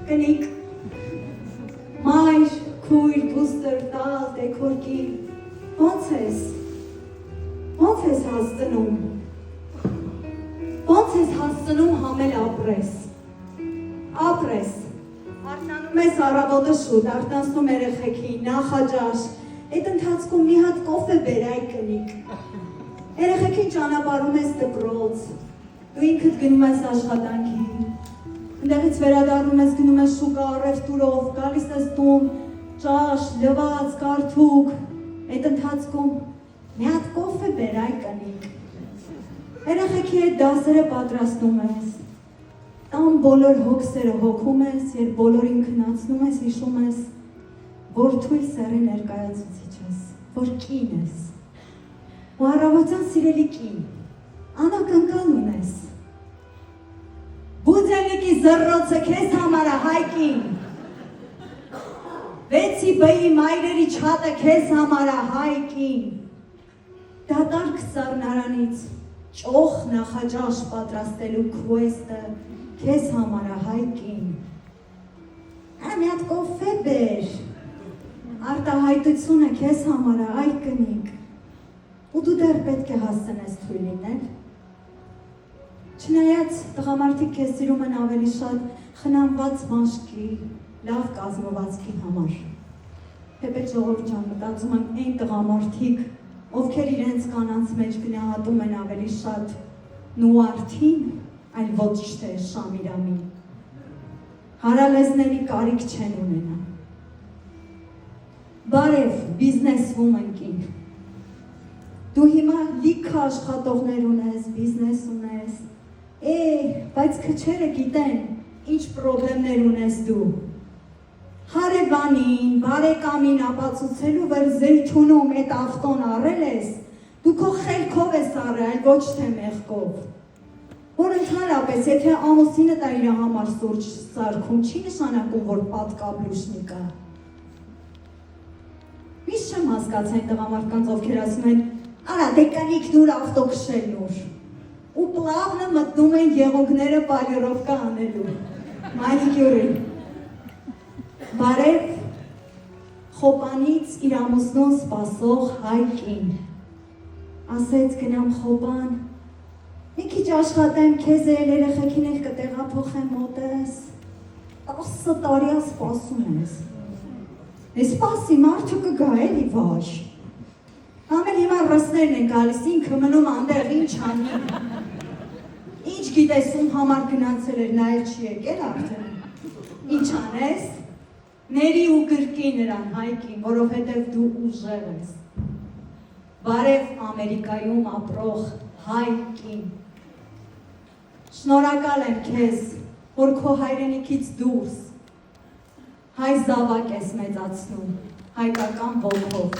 կնիկ, մայր, քույր, դուստր, տալ, դեքորկի, ոնց ես հասցնում, համել ապրես, արտանում ես առավոտը շուտ, արտանցնում երեխեքին, նախաճաշ, այդ ընթացքում մի հատ կոֆե բեր այ կնիկ, երեխեքին ճանապարհում ես դպրոց, դու ինքդ գնում ես աշխատանքի, ընդեղից վերադառնում ես գնում ես շուկա առևտուրով, գալիս ես տուն, ճաշ, լվաց, կարթուկ, այդ ընթացքում մի հատ կոֆե բեր այ կնիկ, երեխեքի հետ դասերը պատրաստում ես, տան բոլոր հոգսերը հոգում ես, երբ բոլորին քնացնում ես, հիշում ես, որ թույլ սեռի ներկայացուցիչ ես, որ կին ես, ու առավոտյան սիրելի կին, անակնկալ ունես, բուձելիկի զռռոցը քեզ համար է հայ կին, 6-ի բայի մայրերի չատը քեզ համար է հայ կին, դատարկ սառնարանից ճոխ նախաճաշ պատրաստելու քվեսթը քեզ համար է հայ կին, մի հատ կոֆե բեր, արտահայտությունը քեզ համար է այ կնիկ, ու դու դեռ պետք է հասցնես թույլ լինել, չնայած տղամարդիկ քեզ սիրում են ավելի շատ խնամված մաշկի, լավ կազմվածքի համար, թեպետ ժողովուրդ ջան, մտածում եմ այն տղամարդիկ, ովքեր իրենց կանանց մեջ գնահատում են ավելի շատ նուարդին, այլ ոչ թե շամիրամին, հարալեզների կարիք չեն ունենա, բարև բիզնես woman կին, դու հիմա լիքը աշխատողներ ունես, բիզնես ունես, բայց քչերը գիտեն, ինչ պրոբլեմներ ունես դու, հարևանին, բարեկամին ապացուցելու, որ Զեյթունում այդ ավտոն առել ես, դու քո խելքով ես առել, ոչ թե մեղքով, որ ընդհանրապես, եթե ամուսինը դա իր համար սուրճ սարքում, չի նշանակում, որ պատկաբլուշնիկ է, միշտ չեմ հասկացել այն տղամարդկանց, ովքեր ասում են, արա դե կնիկ դուր ավտո քշելուր, ու պլավնը մտնում են եղունգները պալյորովկա անելու, մանիկյուրին, բարև խոպանից իր ամուսնուն սպասող հայ կին, ասեց գնամ խոպան, մի քիչ աշխատեմ, քեզ երեխեքին էլ կտեղափոխեմ մոտես, 10 տարի սպասում ես, սպասի մարդը կգա էլի վաշ, ամեն հիմա ռսներն են գալիս, ինքը մնում անդեղ ինչ անի, ինչ գիտես ում համար գնացել էր, նա էլ չի եկել արդեն, ինչ անես, ների ու գրկի նրան հայկին, որովհետև դու ուժեղ ես, բարև Ամերիկայում ապրող հայկին, շնորհակալ եմ քեզ, որ քո հայրենիքից դուրս, հայ զավակ ես մեծացնում, հայկական ոգով,